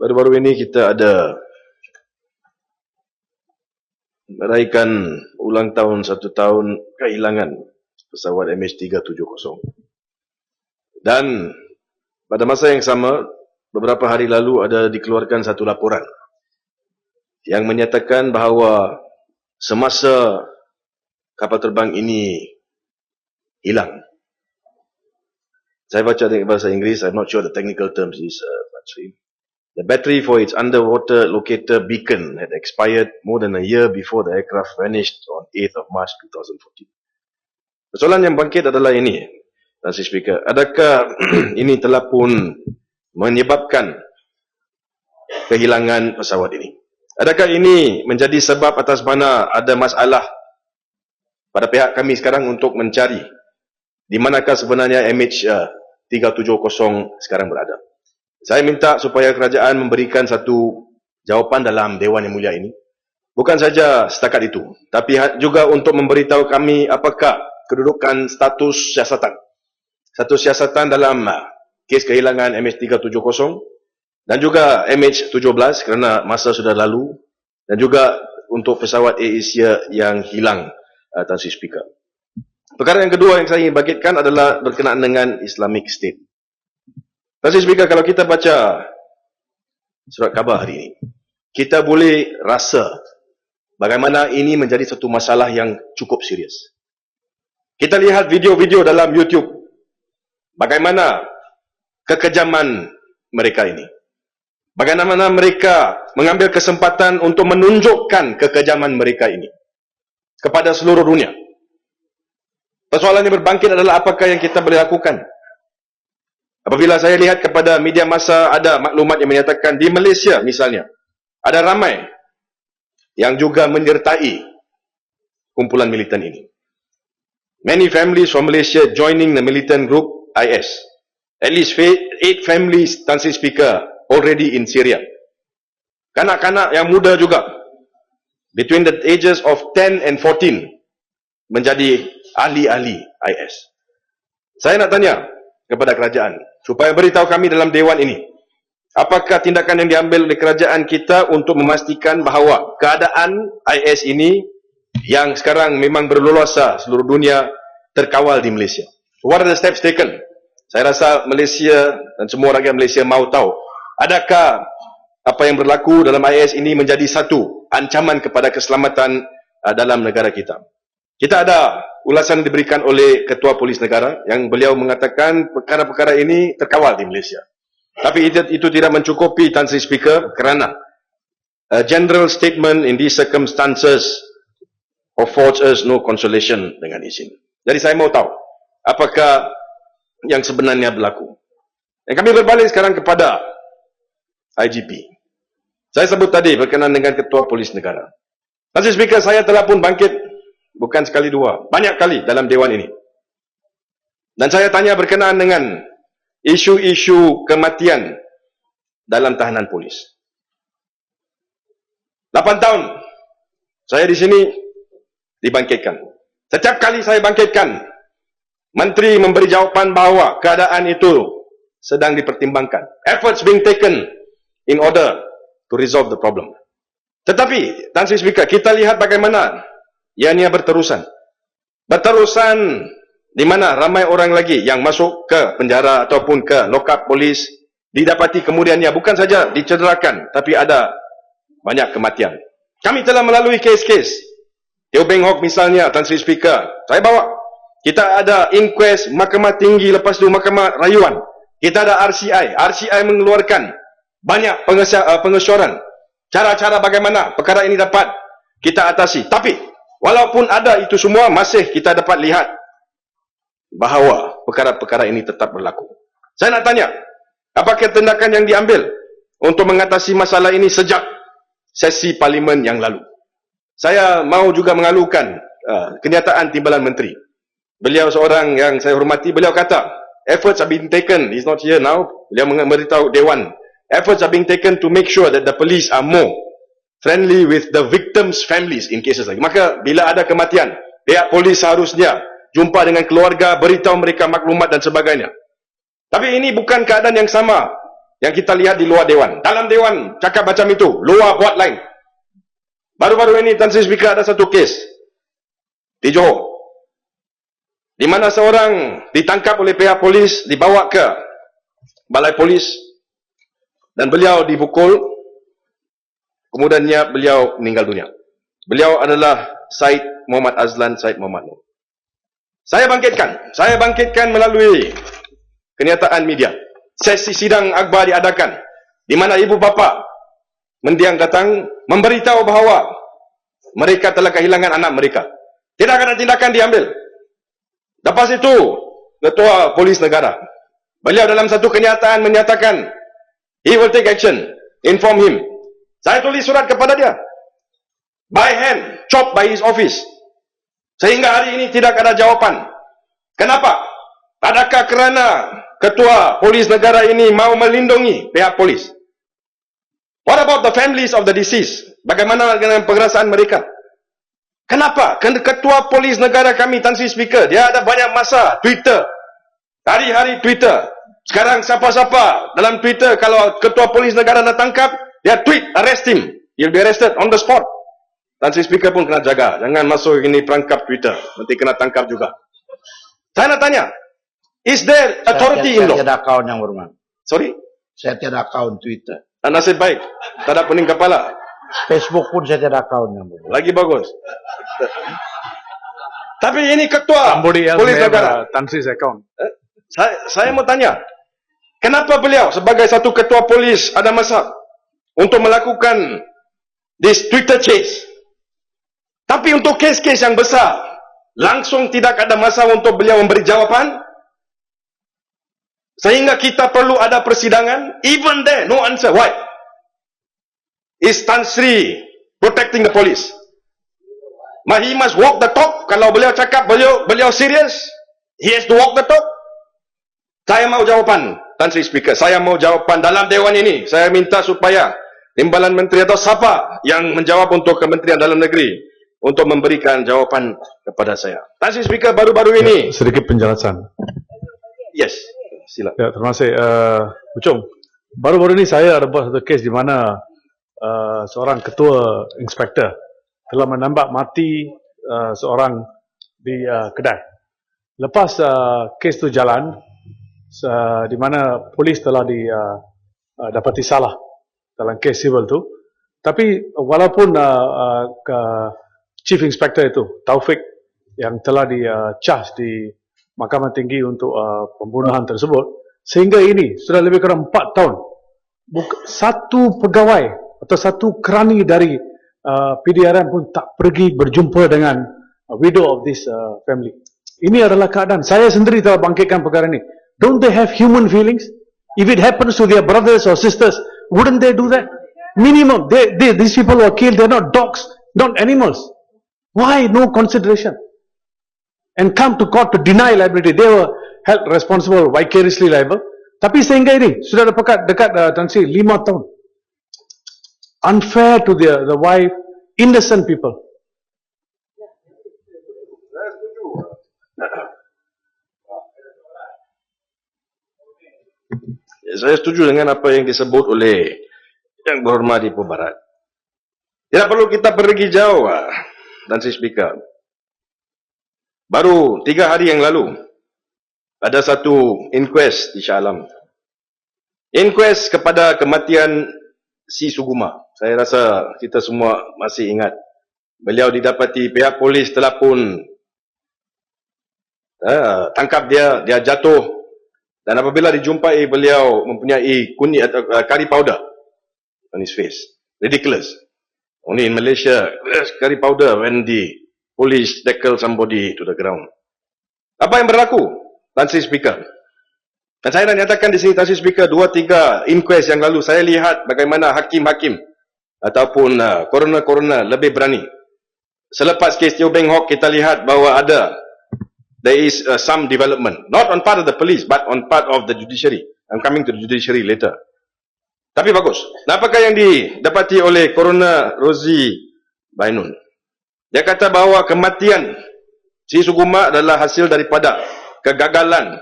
baru-baru ini kita ada meraihkan ulang tahun 1 tahun kehilangan pesawat MH370. Dan pada masa yang sama, beberapa hari lalu ada dikeluarkan satu laporan yang menyatakan bahawa semasa kapal terbang ini hilang. Saya baca dengan bahasa Inggeris, I'm not sure the technical terms is the battery for its underwater locator beacon had expired more than a year before the aircraft vanished on 8th of March 2014. Persoalan yang bangkit adalah ini, Tansi Speaker. Adakah ini telah pun menyebabkan kehilangan pesawat ini? Adakah ini menjadi sebab atas mana ada masalah pada pihak kami sekarang untuk mencari di manakah sebenarnya MH370 sekarang berada? Saya minta supaya kerajaan memberikan satu jawapan dalam Dewan Yang Mulia ini. Bukan saja setakat itu, tapi juga untuk memberitahu kami apakah kedudukan status siasatan. Satu siasatan dalam kes kehilangan MH370 dan juga MH17 kerana masa sudah lalu, dan juga untuk pesawat AirAsia yang hilang, Tansi Speaker. Perkara yang kedua yang saya ingin bangkitkan adalah berkenaan dengan Islamic State. Tansi Speaker, kalau kita baca surat khabar hari ini, kita boleh rasa bagaimana ini menjadi satu masalah yang cukup serius. Kita lihat video-video dalam YouTube, bagaimana kekejaman mereka ini. Bagaimana mereka mengambil kesempatan untuk menunjukkan kekejaman mereka ini kepada seluruh dunia. Persoalan yang berbangkit adalah apakah yang kita boleh lakukan. Apabila saya lihat kepada media massa, ada maklumat yang menyatakan di Malaysia misalnya, ada ramai yang juga menyertai kumpulan militan ini. Many families from Malaysia joining the militant group IS. At least 8 families, Tansi Speaker, already in Syria. Kanak-kanak yang muda juga, between the ages of 10 and 14, menjadi ahli-ahli IS. Saya nak tanya kepada kerajaan, supaya beritahu kami dalam Dewan ini, apakah tindakan yang diambil oleh kerajaan kita untuk memastikan bahawa keadaan IS ini yang sekarang memang berleluasa seluruh dunia terkawal di Malaysia. What are the steps taken? Saya rasa Malaysia dan semua rakyat Malaysia mahu tahu, adakah apa yang berlaku dalam IS ini menjadi satu ancaman kepada keselamatan dalam negara kita. Kita ada ulasan diberikan oleh Ketua Polis Negara yang beliau mengatakan perkara-perkara ini terkawal di Malaysia. Tapi itu tidak mencukupi, Tansi Speaker, kerana a general statement in these circumstances affords us no consolation dengan isin. Jadi saya mau tahu apakah yang sebenarnya berlaku. Dan kami berbalik sekarang kepada IGP. Saya sebut tadi berkenaan dengan Ketua Polis Negara. Tansi Speaker, saya telah pun bangkit bukan sekali dua, banyak kali dalam Dewan ini. Dan saya tanya berkenaan dengan isu-isu kematian dalam tahanan polis. 8 tahun saya di sini dibangkitkan. Setiap kali saya bangkitkan, Menteri memberi jawapan bahawa keadaan itu sedang dipertimbangkan. Efforts being taken in order to resolve the problem. Tetapi, Tansi Speaker, kita lihat bagaimana ianya berterusan. Berterusan di mana ramai orang lagi yang masuk ke penjara ataupun ke lokap polis, didapati kemudiannya bukan saja dicederakan, tapi ada banyak kematian. Kami telah melalui kes-kes. Teo Beng Hock misalnya, Tansi Speaker, saya bawa. Kita ada inquest Mahkamah Tinggi, lepas itu Mahkamah Rayuan. Kita ada RCI. RCI mengeluarkan banyak pengesyuaran. Cara-cara bagaimana perkara ini dapat kita atasi. Tapi, walaupun ada itu semua, masih kita dapat lihat bahawa perkara-perkara ini tetap berlaku. Saya nak tanya, apakah tindakan yang diambil untuk mengatasi masalah ini sejak sesi parlimen yang lalu? Saya mahu juga mengalukan kenyataan Timbalan Menteri. Beliau seorang yang saya hormati, beliau kata, efforts have been taken, he's not here now, beliau memberitahu Dewan, efforts are being taken to make sure that the police are more friendly with the victims' families in cases like. Maka bila ada kematian, pihak polis seharusnya jumpa dengan keluarga, beritahu mereka maklumat dan sebagainya. Tapi ini bukan keadaan yang sama yang kita lihat di luar Dewan. Dalam Dewan cakap macam itu, luar buat lain. Baru-baru ini Tan Sri Speaker ada satu kes di Johor, di mana seorang ditangkap oleh pihak polis, dibawa ke balai polis dan beliau dipukul, kemudiannya beliau meninggal dunia. Beliau adalah Syed Muhammad Azlan Syed Muhammad Nur. Saya bangkitkan melalui kenyataan media. Sesi sidang akbar diadakan, di mana ibu bapa mendiang datang memberitahu bahawa mereka telah kehilangan anak mereka. Tidak ada tindakan diambil. Lepas itu, Ketua Polis Negara, beliau dalam satu kenyataan menyatakan, he will take action, inform him. Saya tulis surat kepada dia, by hand, chopped by his office. Sehingga hari ini tidak ada jawapan. Kenapa? Adakah kerana Ketua Polis Negara ini mau melindungi pihak polis? What about the families of the deceased? Bagaimana dengan perasaan mereka? Kenapa? Kerana Ketua Polis Negara kami, Tan Sri Speaker, dia ada banyak masa Twitter. Hari-hari Twitter. Sekarang siapa-siapa dalam Twitter, kalau Ketua Polis Negara nak tangkap, dia tweet, arrest him. He'll be arrested on the spot. Tan Sri Speaker pun kena jaga. Jangan masuk ini perangkap Twitter. Nanti kena tangkap juga. Saya nak tanya, is there authority in law? Saya tiada akaun yang bermakna. Sorry? Saya tiada akaun Twitter. Nasib baik. Tak ada pening kepala. Facebook pun saya tiada akaun yang bermakna. Lagi bagus. Tapi ini Ketua Polis Negara. Tan Sri's account. Saya mau tanya, kenapa beliau sebagai satu Ketua Polis ada masa untuk melakukan this Twitter chase? Tapi untuk kes-kes yang besar, langsung tidak ada masa untuk beliau memberi jawapan? Sehingga kita perlu ada persidangan, even there, no answer. Why? Is Tan Sri protecting the police? He must walk the talk. Kalau beliau cakap beliau serius, he has to walk the talk. Saya mau jawapan, Tan Sri Speaker. Saya mau jawapan dalam Dewan ini. Saya minta supaya Timbalan Menteri atau siapa yang menjawab untuk Kementerian Dalam Negeri untuk memberikan jawapan kepada saya. Tan Sri Speaker, baru-baru ini. Sedikit penjelasan. Yes, silakan. Ya, terima kasih. Ucung, baru-baru ini saya ada buat satu kes di mana seorang ketua inspektor telah menembak mati seorang di kedai. Lepas kes itu jalan, di mana polis telah dapati salah dalam kes civil itu, tapi walaupun Chief Inspector itu, Taufik, yang telah di-charge di Mahkamah Tinggi untuk pembunuhan tersebut, sehingga ini sudah lebih kurang 4 tahun, satu pegawai atau satu kerani dari PDRM pun tak pergi berjumpa dengan widow of this family. Ini adalah keadaan. Saya sendiri telah bangkitkan perkara ini. Don't they have human feelings? If it happens to their brothers or sisters, wouldn't they do that? Minimum, these people who are killed, they're not dogs, not animals. Why no consideration? And come to court to deny liability. They were held responsible, vicariously liable. Tapi sehingga ini sudah dekat Tan Sri 5 tahun. Unfair to the wife, innocent people. Saya setuju dengan apa yang disebut oleh Yang Berhormat Ipoh Barat. Tidak perlu kita pergi jauh, Tan Sri Speaker. Baru 3 hari yang lalu, ada satu inquest di Shah Alam. Inquest kepada kematian Si Suguma. Saya rasa kita semua masih ingat. Beliau didapati pihak polis telah pun tangkap dia jatuh. Dan apabila dijumpai, beliau mempunyai kunyit atau curry powder on his face. Ridiculous. Only in Malaysia, there's curry powder when the police tackle somebody to the ground. Apa yang berlaku, Tan Sri Speaker? Dan saya nak nyatakan di sini, Tan Sri Speaker, 2-3 inquest yang lalu, saya lihat bagaimana hakim-hakim ataupun coroner-coroner lebih berani. Selepas kes Teo Beng Hawk, kita lihat bahawa there is some development, not on part of the police, but on part of the judiciary. I'm coming to the judiciary later. Tapi bagus. Apakah yang didapati oleh Coroner Rozi Bainun? Dia kata bahawa kematian Si Suguma adalah hasil daripada kegagalan